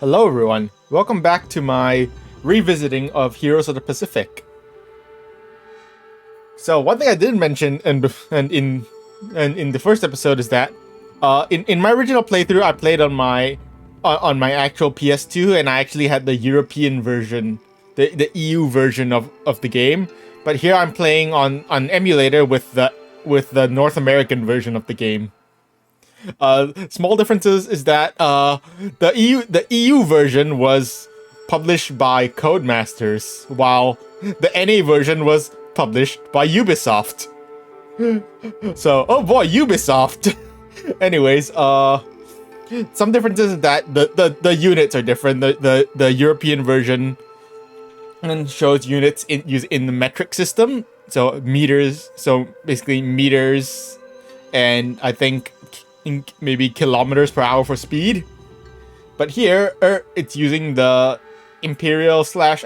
Hello everyone, welcome back to my revisiting of Heroes of the Pacific. So one thing I didn't mention in the first episode is that in my original playthrough I played on my actual PS2 and I actually had the European version, the EU version of the game. But here I'm playing on emulator with the North American version of the game. Small differences is that the EU version was published by Codemasters, while the NA version was published by Ubisoft. So, oh boy, Ubisoft. Anyways, some differences is that the units are different. The European version and shows units in the metric system, so meters. So basically meters, and I think maybe kilometers per hour for speed. But here, it's using the imperial slash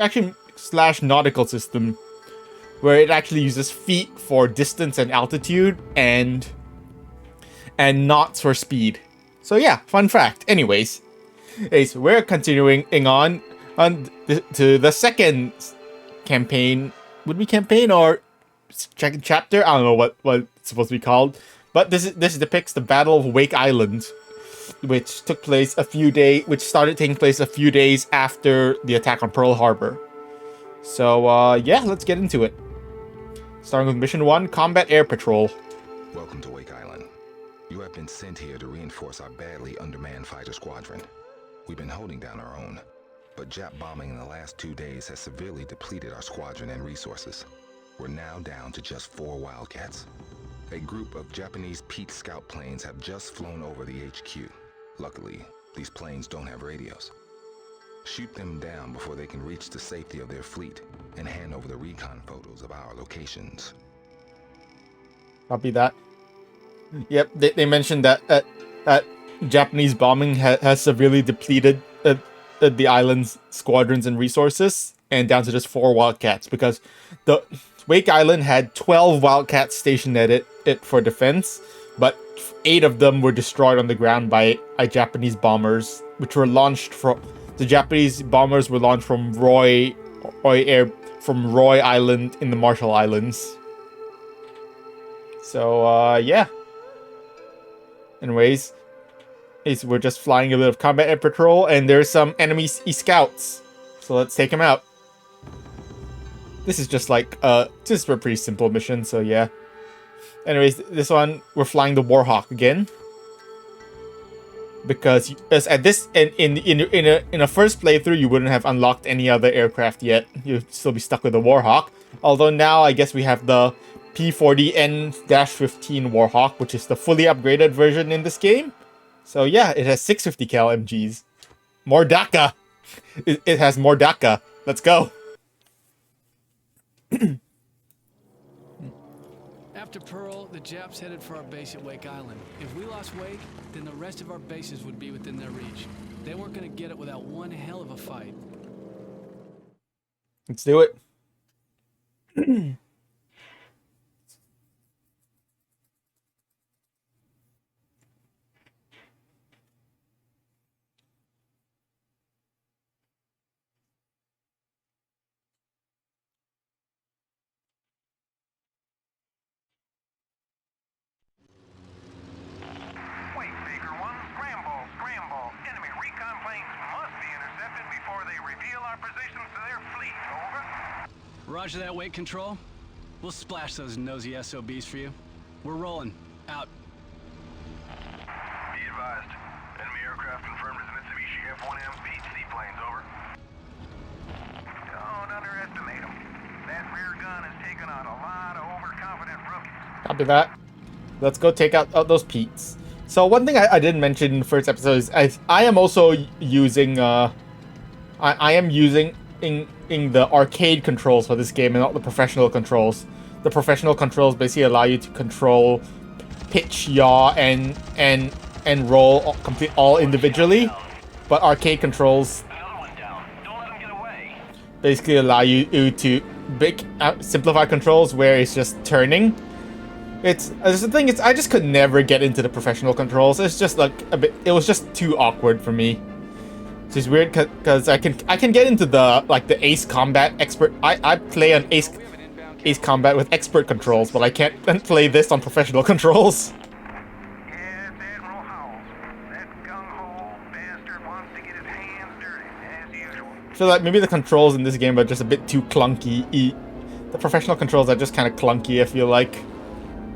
nautical system, where it actually uses feet for distance and altitude, and knots for speed. So yeah, fun fact. Anyways, so we're continuing on to the second campaign. Would be campaign or second chapter? I don't know what it's supposed to be called. But this depicts the Battle of Wake Island, which started taking place a few days after the attack on Pearl Harbor. So yeah, let's get into it. Starting with Mission 1, Combat Air Patrol. Welcome to Wake Island. You have been sent here to reinforce our badly undermanned fighter squadron. We've been holding down our own, but Jap bombing in the last 2 days has severely depleted our squadron and resources. We're now down to just 4 Wildcats. A group of Japanese Pete scout planes have just flown over the HQ. Luckily, these planes don't have radios. Shoot them down before they can reach the safety of their fleet and hand over the recon photos of our locations. Copy that. Yep, they mentioned that Japanese bombing has severely depleted the island's squadrons and resources, and down to just 4 Wildcats, because the Wake Island had 12 Wildcats stationed at it for defense, but 8 of them were destroyed on the ground by Japanese bombers, which were launched from the Japanese bombers were launched from Roy Island in the Marshall Islands. So yeah. Anyways, we're just flying a bit of combat air patrol, and there's some enemy scouts. So let's take them out. This is just like just a pretty simple mission, so yeah. Anyways, this one we're flying the Warhawk again, because as at this in a first playthrough you wouldn't have unlocked any other aircraft yet. You'd still be stuck with the Warhawk. Although now I guess we have the P40N-15 Warhawk, which is the fully upgraded version in this game. So yeah, it has 650 cal MGs. More DACA. It has more DACA. Let's go. After Pearl, the Japs headed for our base at Wake Island. If we lost Wake, then the rest of our bases would be within their reach. They weren't going to get it without one hell of a fight. Let's do it. Roger that, Wake Control. We'll splash those nosy SOBs for you. We're rolling. Out. Be advised. Enemy aircraft confirmed as Mitsubishi F-1M Pete seaplanes, over. Don't underestimate them. That rear gun has taken out a lot of overconfident rookies. Copy that. Let's go take out those Petes. So one thing I didn't mention in the first episode is I am also using I am using in the arcade controls for this game and not the professional controls. The professional controls basically allow you to control pitch, yaw, and roll complete all individually, but arcade controls basically allow you to simplify controls where it's just turning. The thing is, I just could never get into the professional controls. It's just like it was just too awkward for me. Which is weird because I can get into the the Ace Combat expert. I play on Ace Combat with expert controls, but I can't play this on professional controls. Yeah, it's Admiral Howell. That gung-ho bastard wants to get his hands dirty, as usual. I feel like maybe the controls in this game are just a bit too clunky. The professional controls are just kind of clunky, I feel like.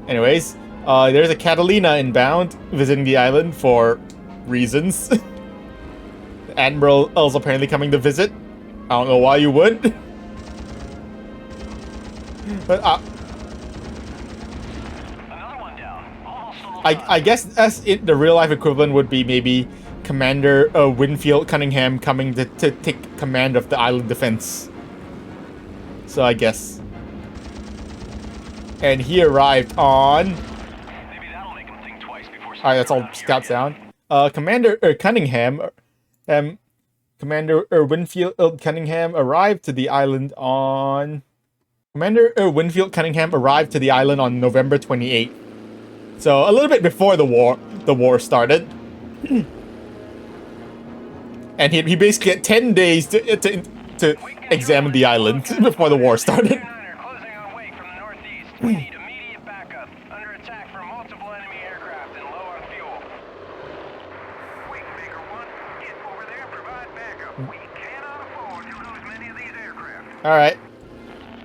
Anyways, there's a Catalina inbound visiting the island for reasons. The Admiral is apparently coming to visit. I don't know why you would. But Another one down. Almost full I guess the real life equivalent would be maybe Commander Winfield Cunningham coming to take command of the island defense. So I guess. And he arrived on. Maybe that'll make him think twice before. Alright, that's all scouts down. Commander Cunningham, Commander Winfield Cunningham arrived to the island on. Commander Winfield Cunningham arrived to the island on November 28th. So a little bit before the war started. And he basically had 10 days to examine the island before the war started. Closing on wake from the northeast. We need immediate backup. Under attack from multiple enemy aircraft and low on fuel. Wake Baker 1, get over there and provide backup. We cannot afford to lose many of these aircraft. Alright.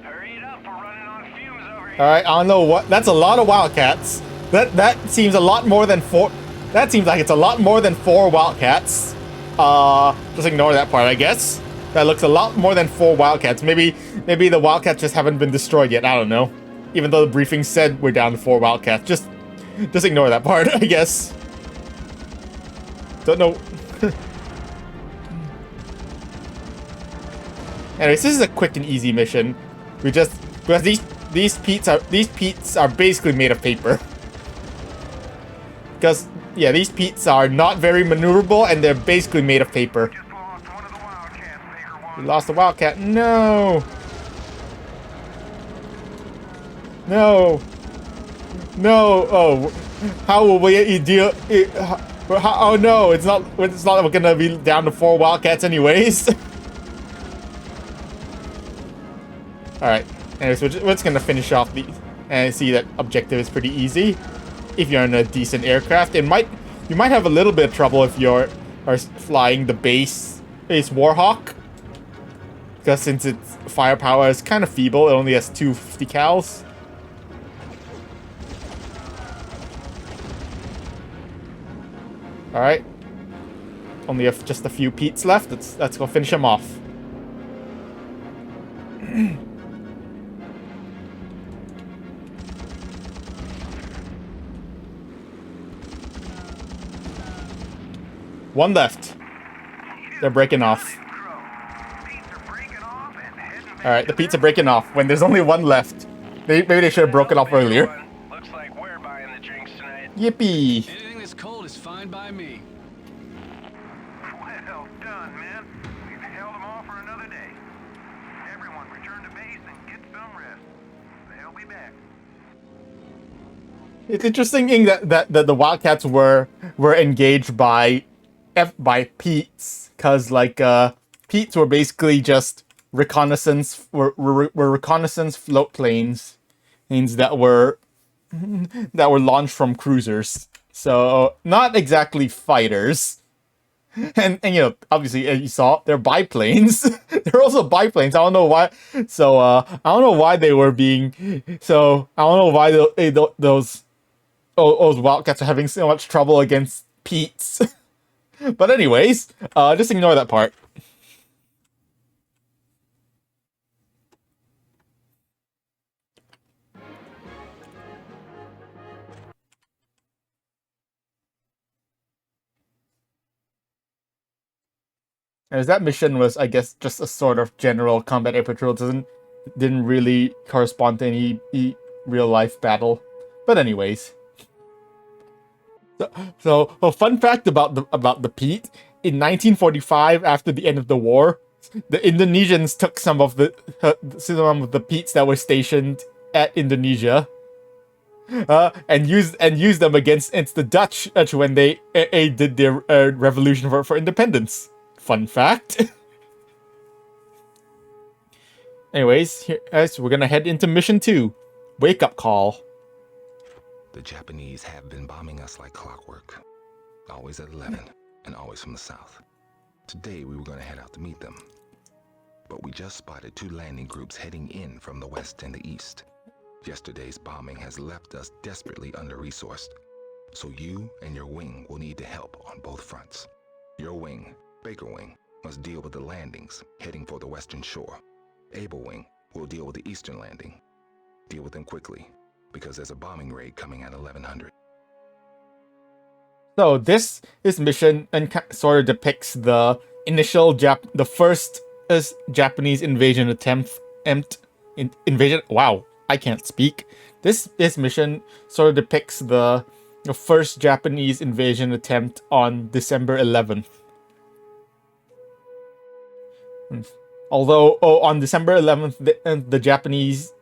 Hurry it up, we're running on fumes over here. Alright, I don't know what. That's a lot of Wildcats. That seems a lot more than 4. That seems like it's a lot more than 4 Wildcats. Just ignore that part, I guess. That looks a lot more than 4 Wildcats. Maybe the Wildcats just haven't been destroyed yet. I don't know. Even though the briefing said we're down to 4 Wildcats. Just ignore that part, I guess. Don't know. Anyways, this is a quick and easy mission. Because these peats are basically made of paper. Because yeah, these peats are not very maneuverable and they're basically made of paper. Just lost one of the Wildcats, Baker 1. We lost the Wildcat. No. No. No. Oh, how will we deal? Oh no, it's not gonna be down to 4 Wildcats anyways. All right. Anyways, we're just gonna finish off the and see that objective is pretty easy. If you're in a decent aircraft, you might have a little bit of trouble if you're flying the base Warhawk, because since its firepower is kind of feeble, it only has 250 cals. All right, only have just a few peats left. Let's go finish them off. One left. They're breaking off. Alright, the Pete's are breaking off when there's only one left. Maybe they should have broken off earlier. Looks like we're buying the drinks tonight. Yippee! Anything that's cold is fine by me. Well done, man. We've held them off for another day. Everyone return to base and get some rest. They'll be back. It's interesting that the Wildcats were engaged by Pete's, because Pete's were basically just reconnaissance reconnaissance float planes that were launched from cruisers, so not exactly fighters. And you know, obviously, as you saw, they're biplanes. They're also biplanes. I don't know why. So I don't know why they were being. So I don't know why those Wildcats are having so much trouble against Pete's. But anyways, just ignore that part. As that mission was, I guess, just a sort of general combat air patrol. Didn't really correspond to any real life battle. But anyways. So a fun fact about the Pete: in 1945, after the end of the war, the Indonesians took some of the Petes that were stationed at Indonesia, and used them against the Dutch when they did their revolution for independence. Fun fact. Anyways, here, guys, we're gonna head into mission 2. Wake up call. The Japanese have been bombing us like clockwork. Always at 11, and always from the south. Today we were going to head out to meet them. But we just spotted 2 landing groups heading in from the west and the east. Yesterday's bombing has left us desperately under-resourced. So you and your wing will need to help on both fronts. Your wing, Baker Wing, must deal with the landings heading for the western shore. Able Wing will deal with the eastern landing. Deal with them quickly, because there's a bombing raid coming at 1100. So this mission and sort of depicts the initial the first Japanese invasion invasion. Wow, I can't speak. This mission sort of depicts the first Japanese invasion attempt on December 11th. Although on December 11th, the Japanese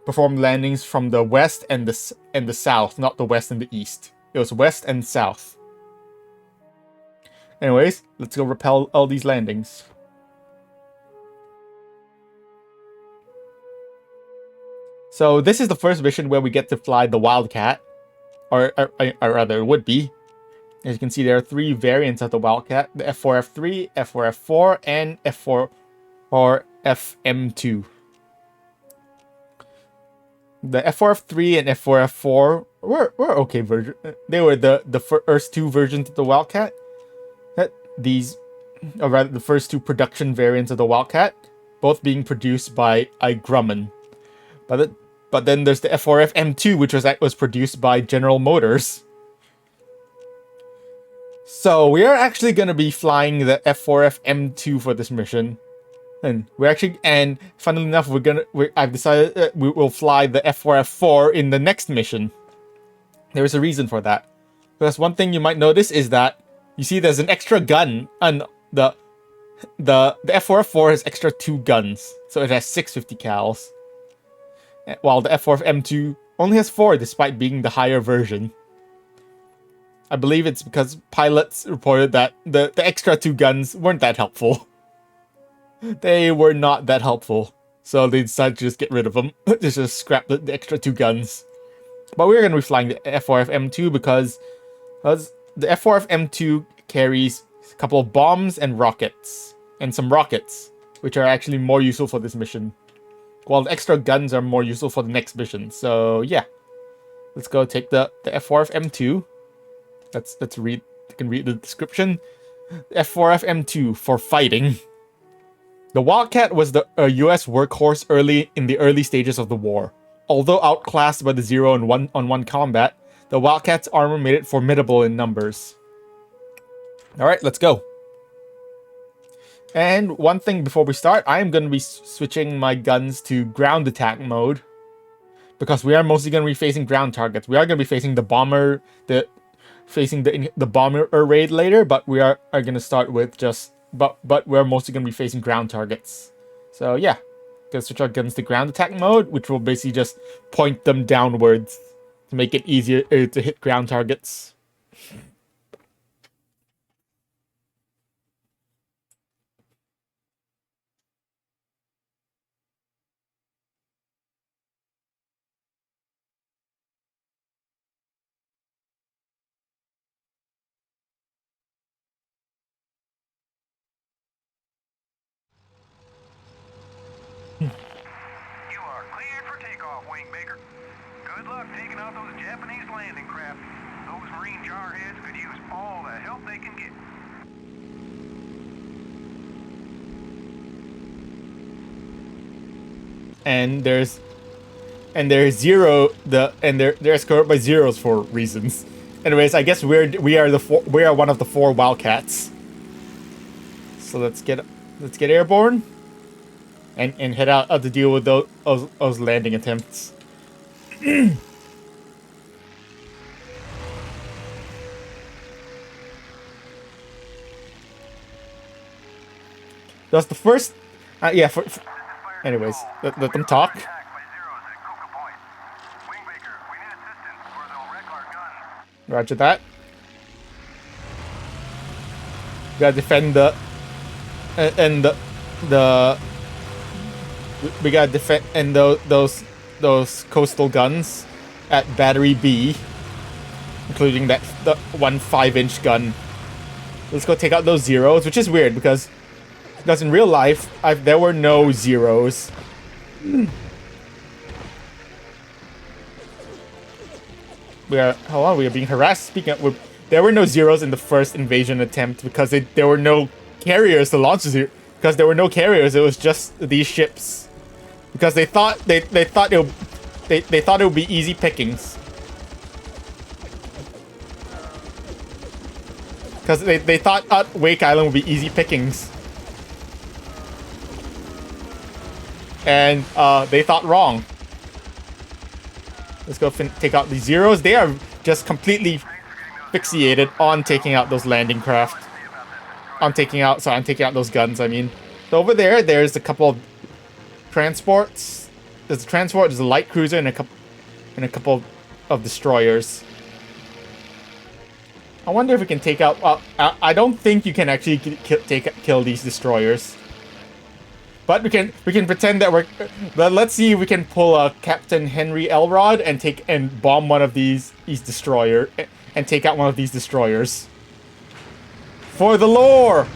performed landings from the west and the south, not the west and the east. It was west and south. Anyways, let's go repel all these landings. So this is the first mission where we get to fly the Wildcat, or rather it would be. As you can see, there are 3 variants of the Wildcat: the F4F3, F4F4, and F4FM2. The F4F3 and F4F4 were okay version. They were the first 2 versions of the Wildcat. Or rather, the first 2 production variants of the Wildcat, both being produced by Grumman. But then there's the F4FM2, which was produced by General Motors. So we are actually going to be flying the F4FM2 for this mission. And funnily enough, I've decided that we will fly the F4F4 in the next mission. There is a reason for that. Because one thing you might notice is that you see there's an extra gun, and the F4F4 has extra 2 guns, so it has 650 cals. While the F4F M2 only has 4, despite being the higher version. I believe it's because pilots reported that the extra 2 guns weren't that helpful. They were not that helpful, so they decided to just get rid of them. Just scrap the extra 2 guns. But we're going to be flying the F4F-M2 because the F4F-M2 carries a couple of bombs and rockets. And some rockets, which are actually more useful for this mission. While the extra guns are more useful for the next mission. So yeah, let's go take the F4F-M2. Let's read. You can read the description. F4F-M2 for fighting. The Wildcat was the U.S. workhorse in the early stages of the war. Although outclassed by the 0-on-1 combat, the Wildcat's armor made it formidable in numbers. Alright, let's go. And one thing before we start, I am going to be switching my guns to ground attack mode. Because we are mostly going to be facing ground targets. We are going to be facing the bomber, the bomber raid later, but we are going to start with just... But we're mostly going to be facing ground targets. So yeah, going to switch our guns to ground attack mode, which will basically just point them downwards to make it easier to hit ground targets. You are cleared for takeoff, Wingmaker. Good luck taking out those Japanese landing craft. Those Marine jarheads could use all the help they can get. And there's zero they're escorted by zeros for reasons. Anyways, I guess we are one of the 4 Wildcats. So let's get airborne and head out to deal with those landing attempts. That's the first yeah, anyways, let them talk. Roger that. We gotta defend the and the we gotta defend and those coastal guns at Battery B, including the 1 5-inch gun. Let's go take out those zeros, which is weird because in real life there were no zeros. We are being harassed. There were no zeros in the first invasion attempt because there were no carriers to launch zero. Because there were no carriers, it was just these ships. Because they thought it would be easy pickings. Because they thought Wake Island would be easy pickings. And they thought wrong. Let's go take out these zeros. They are just completely fixated on taking out those landing craft. I'm taking out those guns, I mean. So over there's a couple of transports. There's a transport, there's a light cruiser, and a couple of destroyers. I wonder if we can take out... I don't think you can actually kill these destroyers. But we can pretend that we're... Let's see if we can pull a Captain Henry Elrod and bomb one of these destroyers and take out one of these destroyers. For the lore!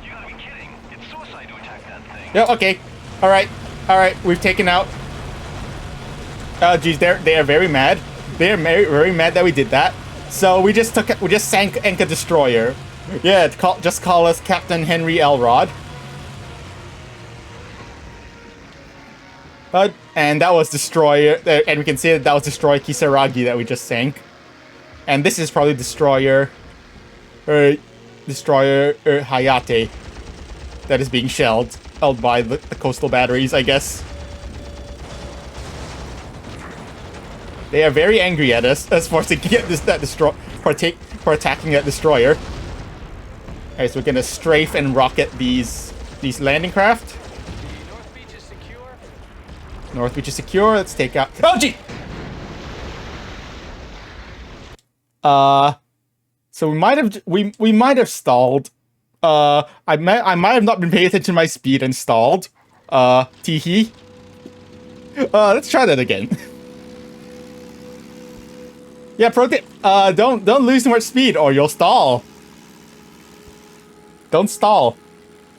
You gotta be kidding. It's suicide to attack that thing. Yeah, okay. Alright, we've taken out... Geez, they are very mad. They are very mad that we did that. So we just sank a destroyer. Yeah, just call us Captain Henry Elrod. And that was destroyer, and we can see that was destroyer Kisaragi that we just sank. And this is probably destroyer Hayate that is being held by the coastal batteries, I guess. They are very angry at us as far as to get for attacking that destroyer. Alright, so we're gonna strafe and rocket these landing craft. North Beach is secure. North Beach is secure. Let's take out... Oh, gee! So we might have stalled. I might have not been paying attention to my speed and stalled. Teehee. Let's try that again. Yeah, pro tip. Don't lose too much speed or you'll stall. Don't stall.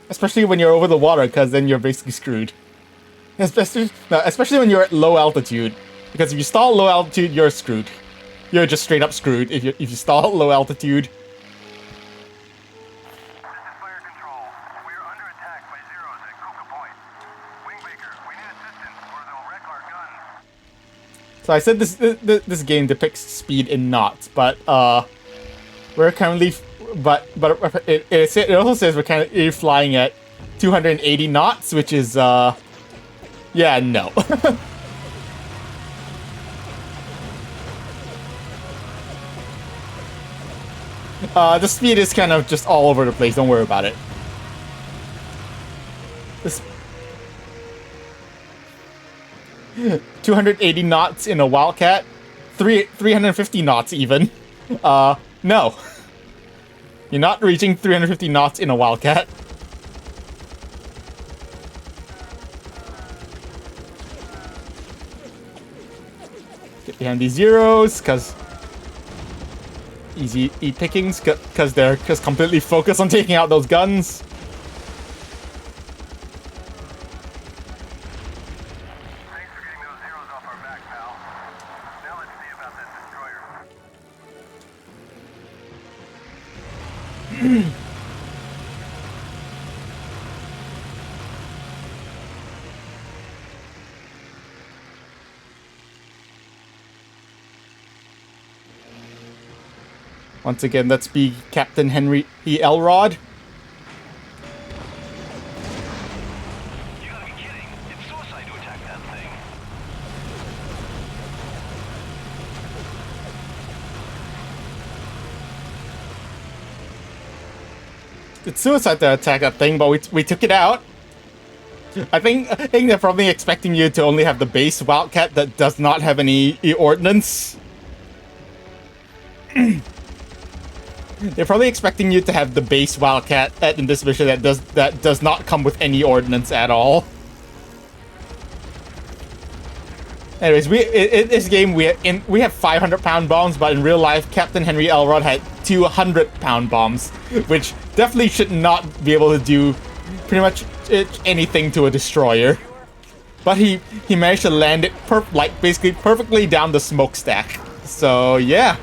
Especially when you're over the water, because then you're basically screwed. Especially when you're at low altitude. Because if you stall at low altitude, you're screwed. You're just straight up screwed if you stall at low altitude. This is fire control. We are under attack by zeros at Coca Point. Wingmaker, we need assistance or they'll wreck our guns. So I said this game depicts speed in knots, but we're currently, but it also says we're currently flying at 280 knots, which is yeah, no. The speed is kind of just all over the place. Don't worry about it. This 280 knots in a Wildcat, 350 knots even. No. You're not reaching 350 knots in a Wildcat. Get behind these zeros, cause easy pickings, cause they're just completely focused on taking out those guns. Thanks for getting those zeros off our back, pal. Now let's see about that destroyer. Once again, let's be Captain Henry E. Elrod. You gotta be kidding. It's suicide to attack that thing. It's suicide to attack that thing, but we took it out. I think they're probably expecting you to only have the base Wildcat that does not have any ordnance. they're probably expecting you to have the base Wildcat in this mission that does not come with any ordnance at all. Anyways, in this game we have 500-pound bombs, but in real life, Captain Henry Elrod had 200-pound bombs, which definitely should not be able to do pretty much anything to a destroyer. But he managed to land it basically perfectly down the smokestack. So yeah,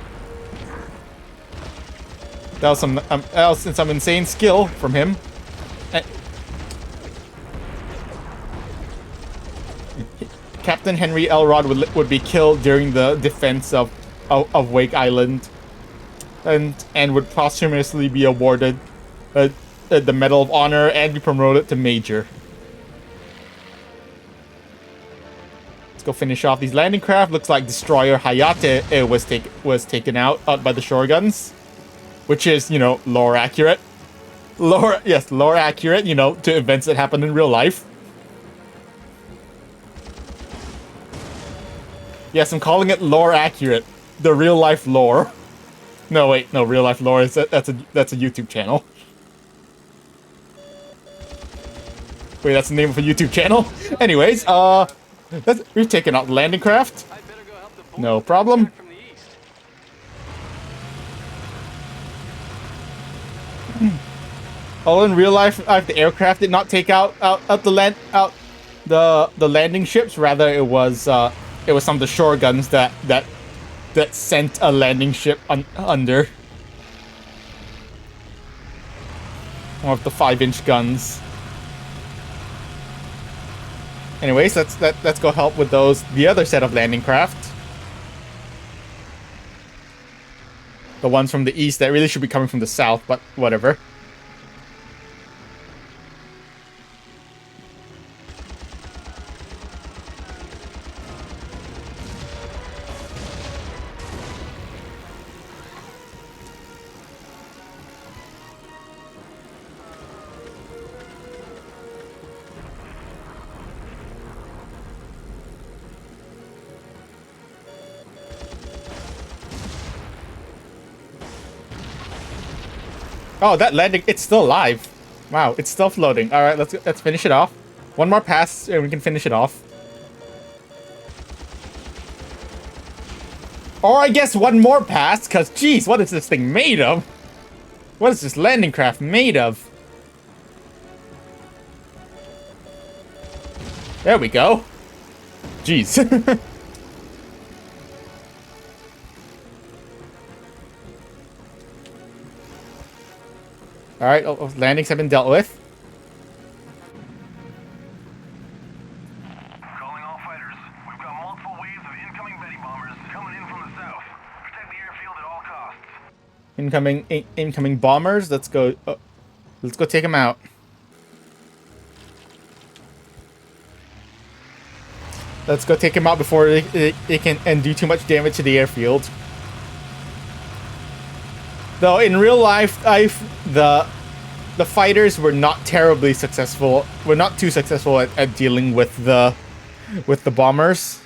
that was some insane skill from him. Captain Henry Elrod would be killed during the defense of Wake Island, and would posthumously be awarded the Medal of Honor and be promoted to Major. Let's go finish off these landing craft. Looks like Destroyer Hayate was taken out by the shore guns, which is, you know, lore accurate. Lore accurate, you know, to events that happen in real life. Yes, I'm calling it lore accurate. The real life lore. No, wait, no, real life lore is that's a YouTube channel. Wait, that's the name of a YouTube channel. Anyways, we've taken out the landing craft. No problem. Although in real life, the aircraft did not take out the landing ships. Rather, it was some of the shore guns that sent a landing ship under. One of the 5-inch guns. Anyways, let's go help with the other set of landing craft. The ones from the east that really should be coming from the south, but whatever. Oh, that landing, it's still alive. Wow, it's still floating. All right, let's finish it off. One more pass and we can finish it off. Or I guess one more pass, because geez, what is this thing made of? What is this landing craft made of? There we go. Jeez. Alright, landings have been dealt with. Calling all fighters. We've got multiple waves of incoming Betty bombers coming in from the south. Protect the airfield at all costs. Incoming bombers. Let's go take them out. Let's go take them out before it can do too much damage to the airfield. Though in real life, the fighters were not terribly successful. Were not too successful at dealing with the bombers.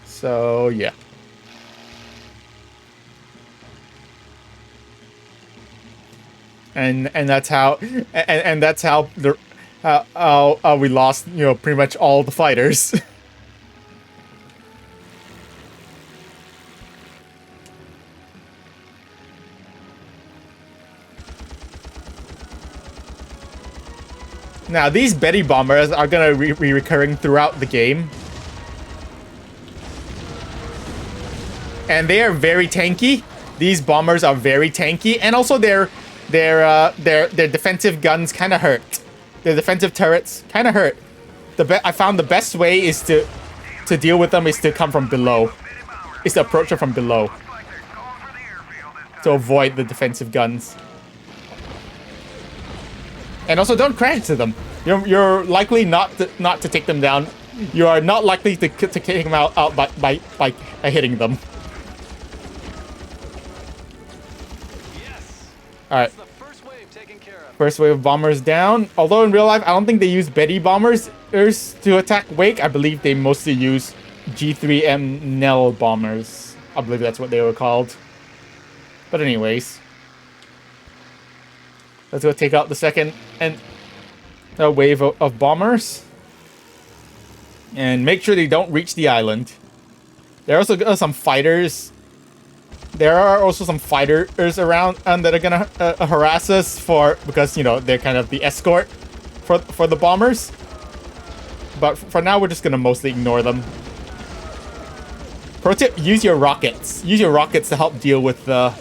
So yeah. And that's how we lost, you know, pretty much all the fighters. Now, these Betty bombers are gonna be recurring throughout the game. And they are very tanky. These bombers are very tanky, and also their defensive guns kind of hurt. Their defensive turrets kind of hurt. I found the best way is to deal with them is to come from below. Is to approach them from below. To avoid the defensive guns. And also, don't crash to them. You're likely not to take them down. You are not likely to take them out by hitting them. Yes. All right. That's the first wave taken care of. First wave of bombers down. Although in real life, I don't think they use Betty bombers to attack Wake. I believe they mostly use G3M Nell bombers. I believe that's what they were called. But anyways. Let's go take out the second and wave of bombers. And make sure they don't reach the island. There are also some fighters. There are also some fighters around that are gonna harass us because, you know, they're kind of the escort for the bombers. But for now, we're just gonna mostly ignore them. Pro tip: use your rockets. Use your rockets to help deal with the.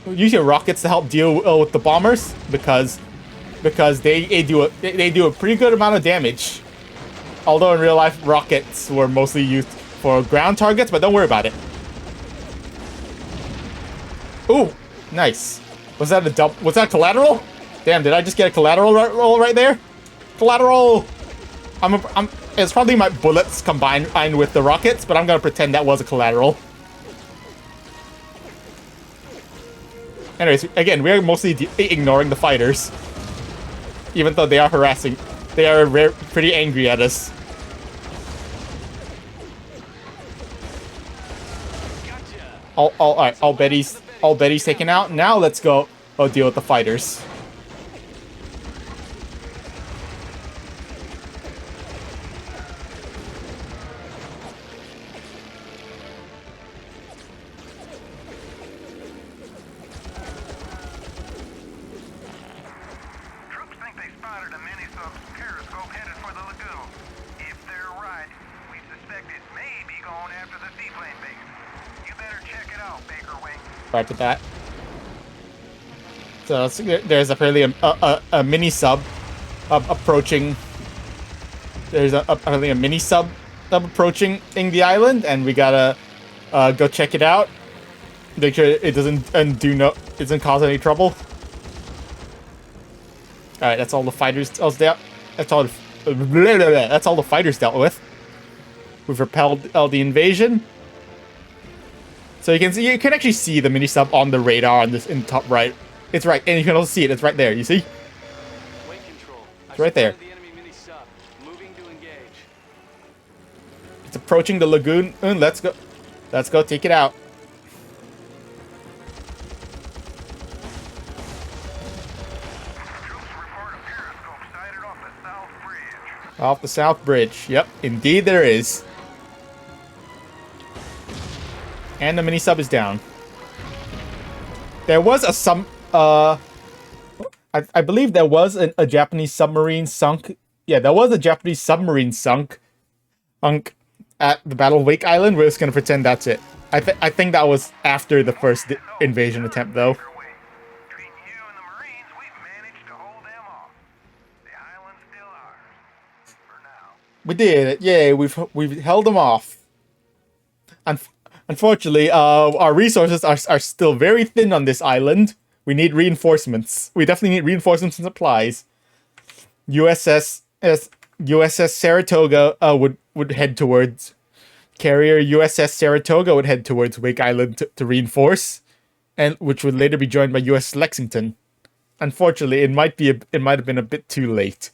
Use your rockets to help deal with the bombers because they do a pretty good amount of damage. Although in real life, rockets were mostly used for ground targets, but don't worry about it. Ooh, nice. Was that a was that collateral? Damn, did I just get a collateral roll right there? Collateral. It's probably my bullets combined with the rockets, but I'm gonna pretend that was a collateral. Anyways, again, we're mostly ignoring the fighters, even though they are harassing. They are pretty angry at us. All Betty's taken out. Now let's go deal with the fighters. Troops think they spotted a mini-sub periscope headed for the lagoon. If they're right, we suspect it may be going after the seaplane base. You better check it out, Baker Wing. Right to that. So there's apparently a mini sub approaching. There's apparently a mini sub approaching in the island, and we gotta go check it out. Make sure it doesn't cause any trouble. All right, that's all the fighters. That's all the fighters dealt with. We've repelled the invasion. So you can actually see the mini sub on the radar in the top right. It's right, and you can also see it. It's right there. You see? Wing control. It's right there. The enemy mini sub. Moving to engage. It's approaching the lagoon. Let's go. Let's go take it out. Troops report a periscope sighted off the South Bridge. Off the South Bridge. Yep, indeed there is. And the mini sub is down. There was I believe there was a Japanese submarine sunk. Yeah, there was a Japanese submarine sunk at the Battle of Wake Island. We're just gonna pretend that's it. I think that was after the first invasion attempt, though. Between you and the Marines, we've managed to hold them off. The island's still ours. For now. We did it. Yay, we've held them off. Unfortunately, our resources are still very thin on this island. We need reinforcements. We definitely need reinforcements and supplies. USS Saratoga would head towards carrier USS Saratoga would head towards Wake Island to reinforce, and which would later be joined by USS Lexington. Unfortunately, it might have been a bit too late.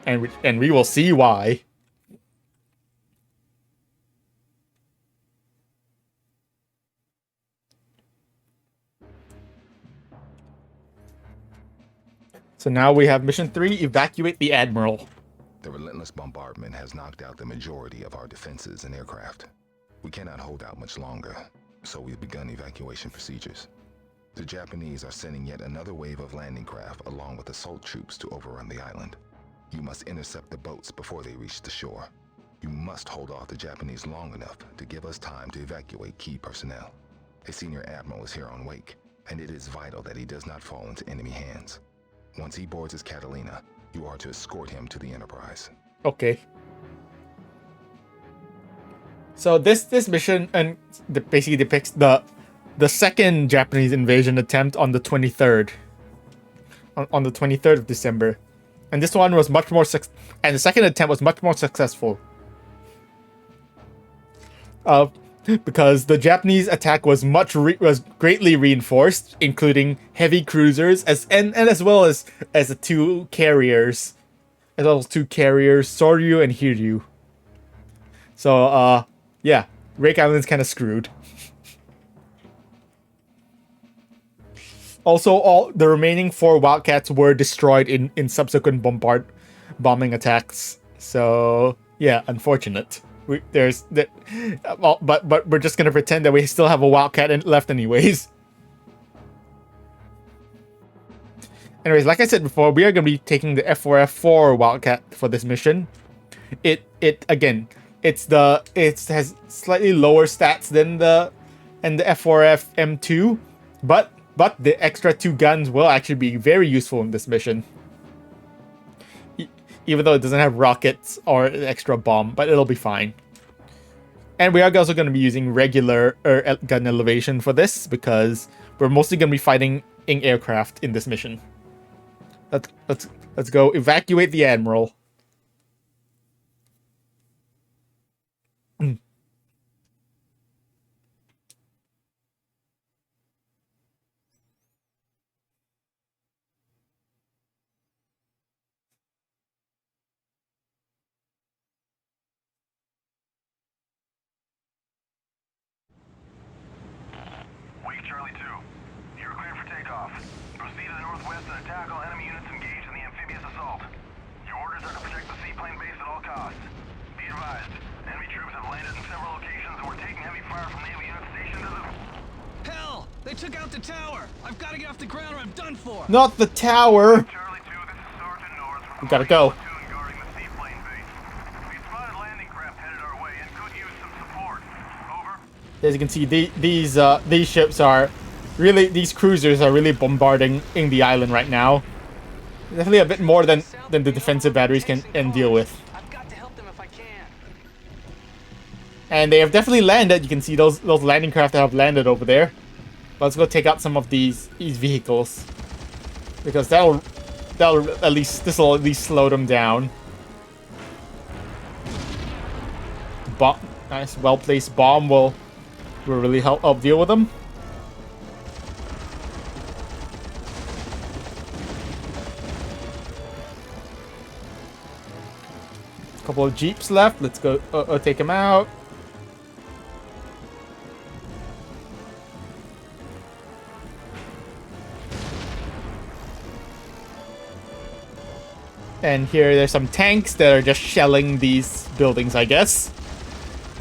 And we will see why. So now we have mission 3, evacuate the Admiral. The relentless bombardment has knocked out the majority of our defenses and aircraft. We cannot hold out much longer, so we've begun evacuation procedures. The Japanese are sending yet another wave of landing craft along with assault troops to overrun the island. You must intercept the boats before they reach the shore. You must hold off the Japanese long enough to give us time to evacuate key personnel. A senior admiral is here on Wake, and it is vital that he does not fall into enemy hands. Once he boards his Catalina, you are to escort him to the Enterprise. Okay. So this mission basically depicts the second Japanese invasion attempt on the 23rd. On the 23rd of December. And this one was much more and the second attempt was much more successful. Because the Japanese attack was greatly reinforced, including heavy cruisers as well as the two carriers, Soryu and Hiryu. So yeah, Wake Island's kind of screwed. Also, all the remaining 4 Wildcats were destroyed in subsequent bombing attacks. So yeah, unfortunate. But we're just gonna pretend that we still have a Wildcat left anyways. Anyways, like I said before, we are gonna be taking the F4F4 Wildcat for this mission. It has slightly lower stats than the F4F M2, but the extra 2 guns will actually be very useful in this mission. Even though it doesn't have rockets or an extra bomb, but it'll be fine. And we are also going to be using regular gun elevation for this, because we're mostly going to be fighting in aircraft in this mission. Let's go evacuate the Admiral. Wake Charlie 2. You're cleared for takeoff. Proceed to the northwest and attack all enemy units engaged in the amphibious assault. Your orders are to protect the seaplane base at all costs. Be advised, enemy troops have landed in several locations and we're taking heavy fire from naval units stationed to the... Hell! They took out the tower! I've got to get off the ground or I'm done for! Not the tower! Charlie 2, this is Sergeant Norris We gotta go. platoon guarding the seaplane base. We spotted landing craft headed our way and could use some support. Over. As you can see, these ships are really, these cruisers are really bombarding in the island right now. Definitely a bit more than the defensive batteries can deal with. I've got to help them if I can. And they have definitely landed. You can see those landing craft that have landed over there. Let's go take out some of these vehicles, because this will at least slow them down. Nice, well placed bomb will really help deal with them. Couple of jeeps left. Let's go take them out. And here there's some tanks that are just shelling these buildings, I guess.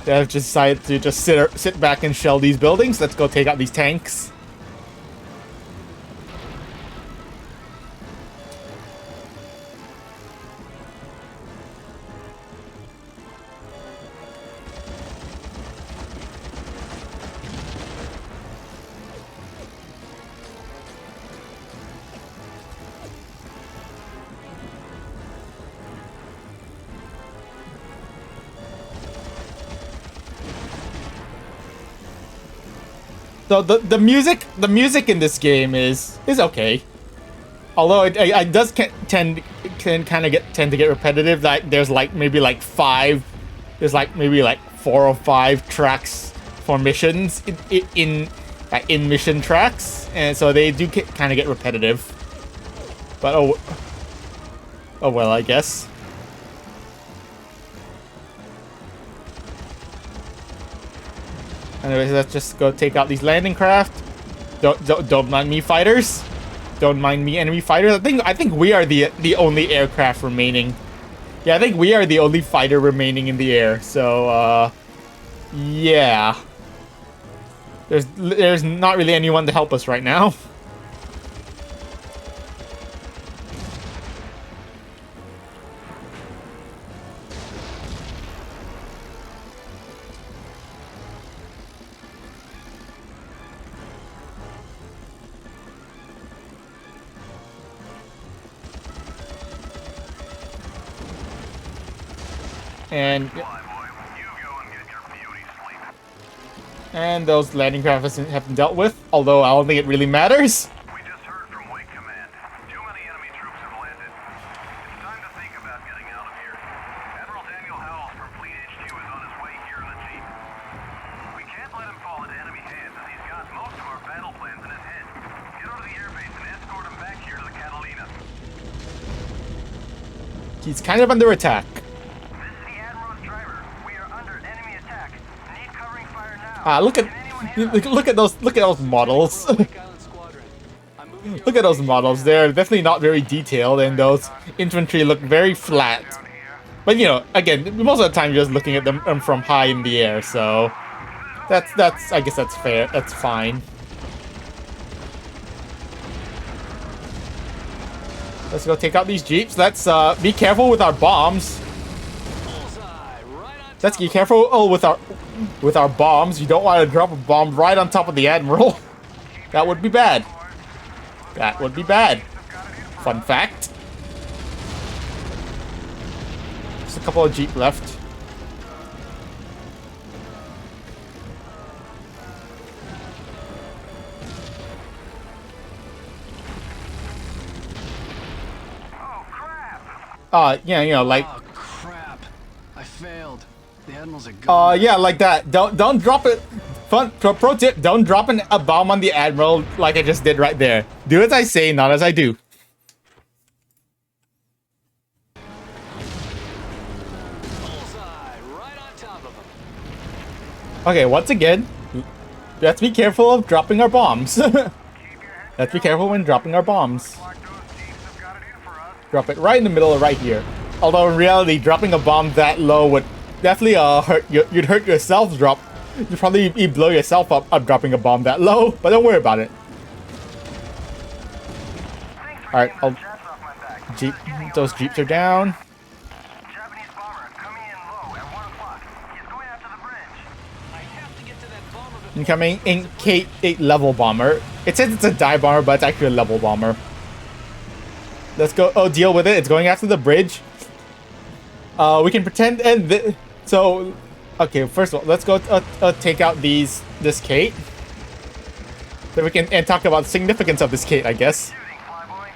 They have just decided to just sit back and shell these buildings. Let's go take out these tanks. So the music in this game is okay, although it does tend to get repetitive. Like there's maybe 4 or 5 tracks for missions in mission tracks, and so they do kind of get repetitive. But oh well, I guess. Anyways, let's just go take out these landing craft. Don't mind me, fighters. Don't mind me, enemy fighters. I think we are the only aircraft remaining. Yeah, I think we are the only fighter remaining in the air. So, yeah. There's not really anyone to help us right now. And those landing craft have been dealt with, although I don't think it really matters. We just heard from Wake Command. Too many enemy troops have landed. It's time to think about getting out of here. Admiral Daniel Howells from Fleet HQ is on his way here in the Jeep. We can't let him fall into enemy hands, as he's got most of our battle plans in his head. Get over to the airbase and escort him back here to the Catalina. He's kind of under attack. This is the Admiral's driver. We are under enemy attack. Need covering Look at those models. Wake Island Squadron. I'm moving your Look at those location models. now. They're definitely not very detailed, and those infantry look very flat. But you know, again, most of the time you're just looking at them from high in the air, so that's I guess that's fair. That's fine. Let's go take out these jeeps. Let's be careful with our bombs. Bullseye, right on Let's top be of careful with our bombs. You don't want to drop a bomb right on top of the admiral. That would be bad. That would be bad. Fun fact. Just a couple of jeep left. Oh, crap! Yeah, you know, like, Oh crap! I failed. The Admiral's a gun. yeah, like that. Don't drop it. Pro tip: don't drop a bomb on the admiral like I just did right there. Do as I say, not as I do. Bullseye, right on top of him. Okay, once again, let's be careful of dropping our bombs. Let's be careful when dropping our bombs. Like those jeeps have got it in for us. Drop it right in the middle of right here. Although in reality, dropping a bomb that low would definitely hurt you. You'd hurt yourself. You'd probably blow yourself up dropping a bomb that low. But don't worry about it. Thanks for All right, getting the jets off my back. Jeep. Those jeeps are down. Japanese bomber coming in low at 1 o'clock. He's going after the bridge. I have to get to that bomber before Incoming in K8 level bomber. It says it's a dive bomber, but it's actually a level bomber. Let's go. Oh, deal with it. It's going after the bridge. We can pretend and so. Okay, first of all, let's go take out this Kate. Then we can talk about the significance of this Kate, I guess. Shooting, flyboy.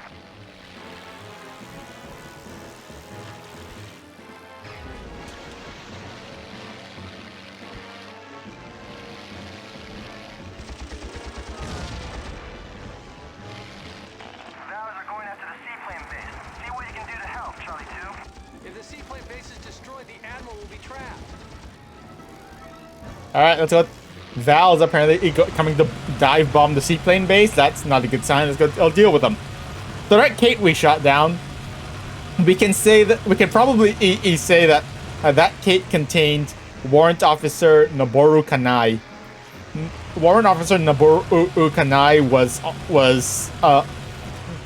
Valors are going after the seaplane base. See what you can do to help, Charlie 2. If the seaplane base is destroyed, the Admiral will be trapped. All right, let's go. Val's apparently coming to dive bomb the seaplane base. That's not a good sign. Let's go. I'll deal with them. So that Kate we shot down. We can say that we can probably say that that Kate contained Warrant Officer Noboru Kanai. Warrant Officer Noboru Kanai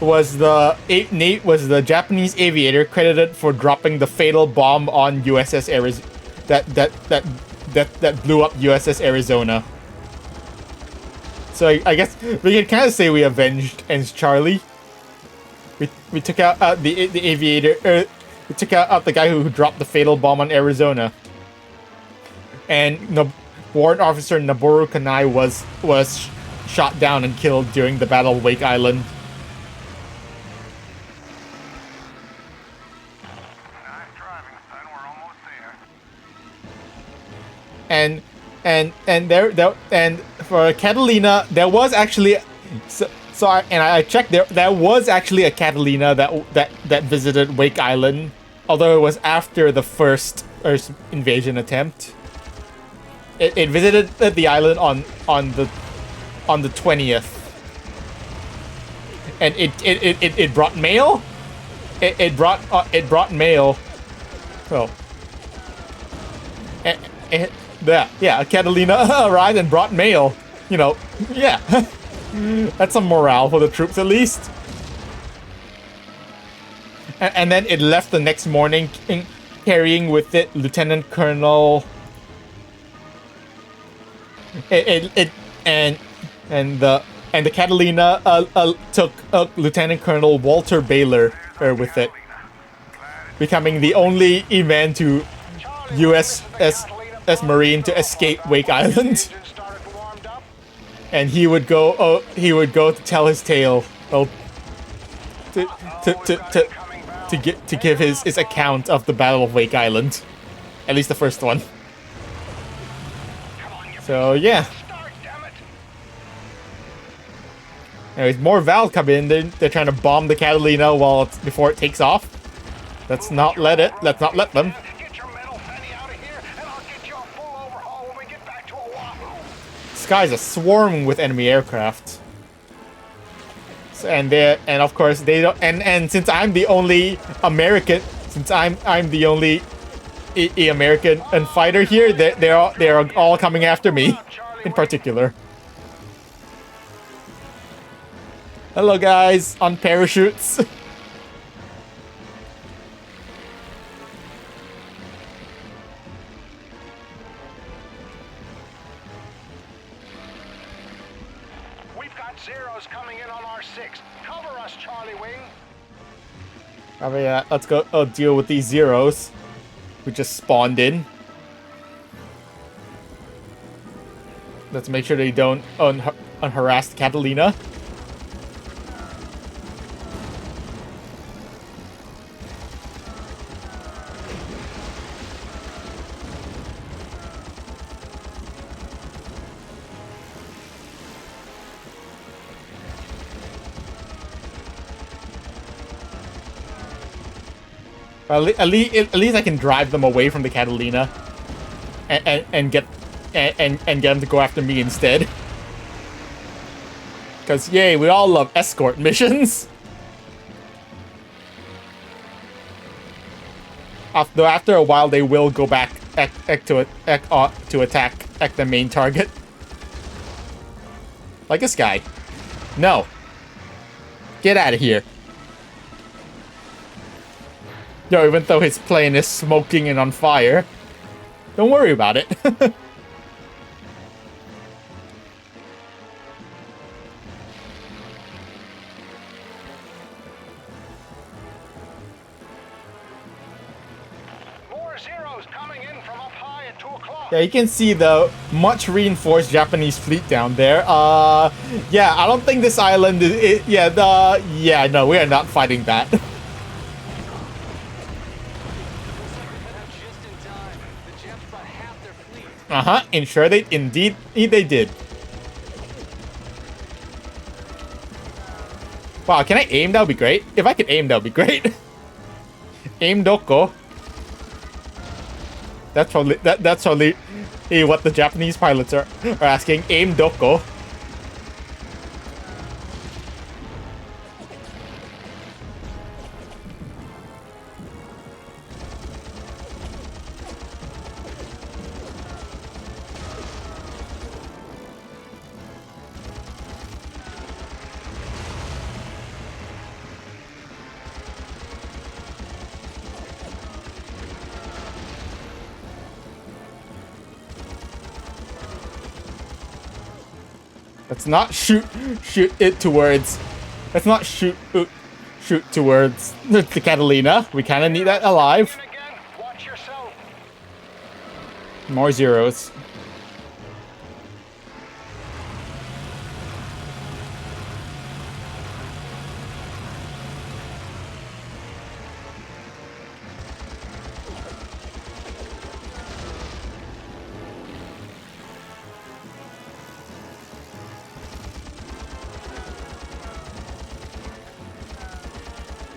was the Japanese aviator credited for dropping the fatal bomb on USS Arizona that blew up USS Arizona. So I guess we can kind of say we avenged Charlie. We took out the aviator. We took out the guy who dropped the fatal bomb on Arizona. And Warrant Officer Noboru Kanai was shot down and killed during the Battle of Wake Island. Nice driving, son. We're almost there. And for Catalina, there was actually I checked there was actually a Catalina that visited Wake Island, although it was after the first Earth invasion attempt. It visited the island on the 20th, and it brought mail. It brought mail. Well, yeah, Catalina arrived and brought mail. You know, yeah. That's some morale for the troops, at least. And then it left the next morning, carrying with it Lieutenant Colonel. The Catalina took Lieutenant Colonel Walter Baylor with it, becoming the only man to USS Marine to escape Wake Island. And he would go to tell his tale, to give his account of the Battle of Wake Island, at least the first one. So yeah. Anyways, more Val come in. They're trying to bomb the Catalina before it takes off. Let's not let them. Get your metal fanny out of here, and I'll get you a full overhaul when we get back to Oahu. skies are swarming with enemy aircraft. So, and of course they don't. And since I'm the only American, since I'm the only American and fighter here, they're all coming after me, in particular. Hello guys, on parachutes. We've got Zeros coming in on our 6. Cover us, Charlie Wing. Oh yeah, let's go deal with these Zeros who just spawned in. Let's make sure they don't unharass Catalina. At least I can drive them away from the Catalina, and get them to go after me instead. Because yay, we all love escort missions. After a while, they will go back to attack the main target. Like this guy. No. Get out of here. Yo, even though his plane is smoking and on fire, don't worry about it. More Zeros coming in from up high at 2 o'clock. Yeah, you can see the much reinforced Japanese fleet down there. Yeah, I don't think this island is. No, we are not fighting that. Ensure they indeed they did. Wow, can I aim? That would be great. If I could aim, that would be great. Aim doko. That's probably what the Japanese pilots are asking. Aim doko. Let's not shoot it towards. Let's not shoot towards the Catalina. We kind of need that alive. Again, watch yourself. More Zeros.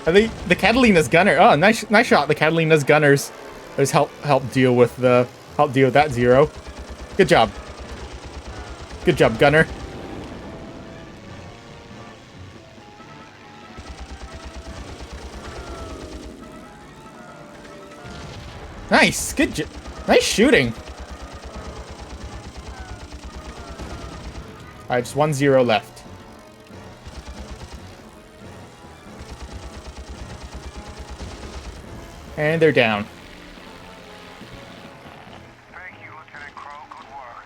The Catalina's gunner. Oh, nice shot. The Catalina's gunners has help deal with that Zero. Good job. Good job, gunner. Nice. Nice shooting. All right, just 1 0 left. And they're down. Thank you, Lieutenant Crow. Good work.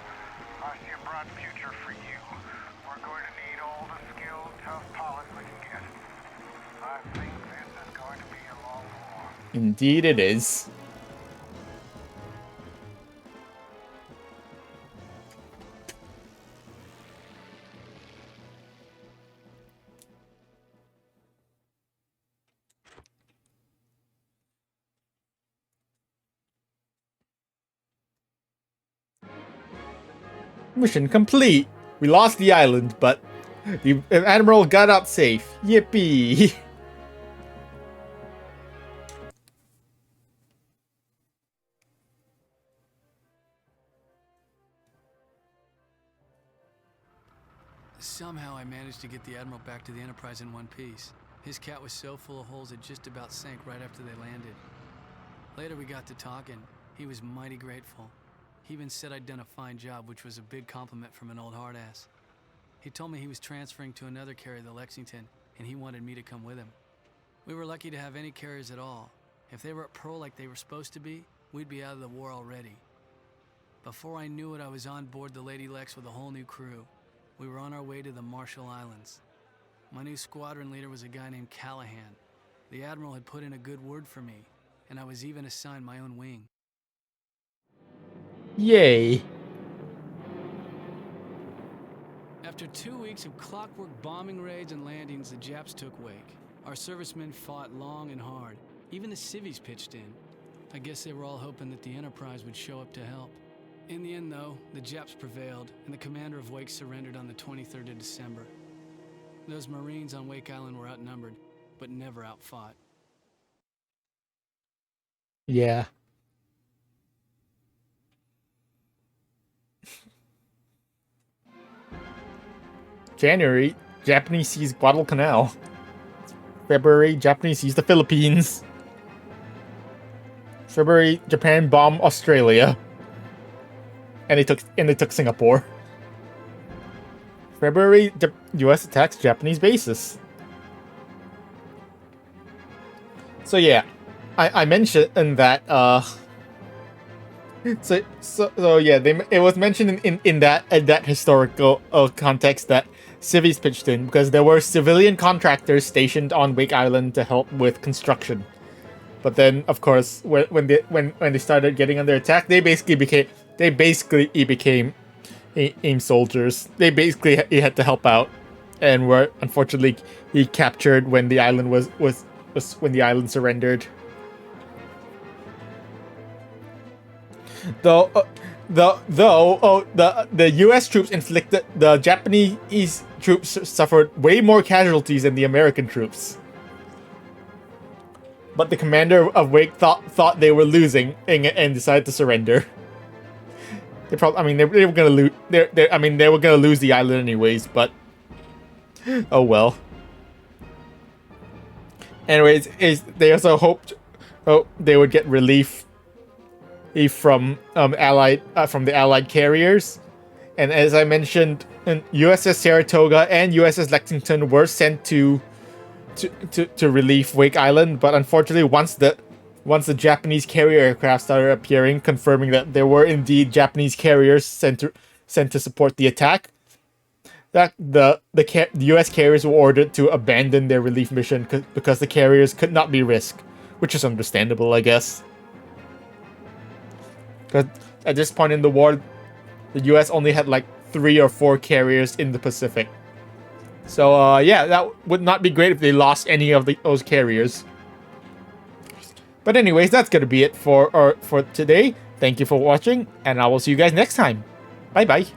I see a bright future for you. We're going to need all the skilled, tough pilots we can get. I think this is going to be a long war. Indeed it is. Mission complete. We lost the island, but the Admiral got out safe. Yippee! Somehow I managed to get the Admiral back to the Enterprise in one piece. His cat was so full of holes it just about sank right after they landed. Later we got to talking. He was mighty grateful. He even said I'd done a fine job, which was a big compliment from an old hard-ass. He told me he was transferring to another carrier, the Lexington, and he wanted me to come with him. We were lucky to have any carriers at all. If they were at Pearl like they were supposed to be, we'd be out of the war already. Before I knew it, I was on board the Lady Lex with a whole new crew. We were on our way to the Marshall Islands. My new squadron leader was a guy named Callahan. The Admiral had put in a good word for me, and I was even assigned my own wing. Yay. After 2 weeks of clockwork bombing raids and landings, the Japs took Wake. Our servicemen fought long and hard. Even the civvies pitched in. I guess they were all hoping that the Enterprise would show up to help. In the end, though, the Japs prevailed, and the commander of Wake surrendered on the 23rd of December. Those Marines on Wake Island were outnumbered, but never outfought. Yeah. January, Japanese seize Guadalcanal. February, Japanese seize the Philippines. February, Japan bombed Australia. And they took Singapore. February, US attacks Japanese bases. So yeah, I mentioned that so yeah, it was mentioned in that historical context that civvies pitched in because there were civilian contractors stationed on Wake Island to help with construction. But then, of course, when they started getting under attack, they basically became AIM soldiers. They basically had to help out, and were unfortunately captured when the island was when the island surrendered. The U.S. troops inflicted the Japanese troops suffered way more casualties than the American troops. But the commander of Wake thought they were losing and decided to surrender. They probably, they were gonna lose. They were gonna lose the island anyways. But oh well. Anyways, they also hoped they would get relief from the Allied carriers, and as I mentioned, USS Saratoga and USS Lexington were sent to relieve Wake Island, but unfortunately, once the Japanese carrier aircraft started appearing, confirming that there were indeed Japanese carriers sent to support the attack, that the U.S. carriers were ordered to abandon their relief mission because the carriers could not be risked, which is understandable, I guess. Because at this point in the war, the U.S. only had like 3 or 4 carriers in the Pacific. So yeah, that would not be great if they lost any of those carriers. But anyways, that's gonna be it for today. Thank you for watching, and I will see you guys next time. Bye bye.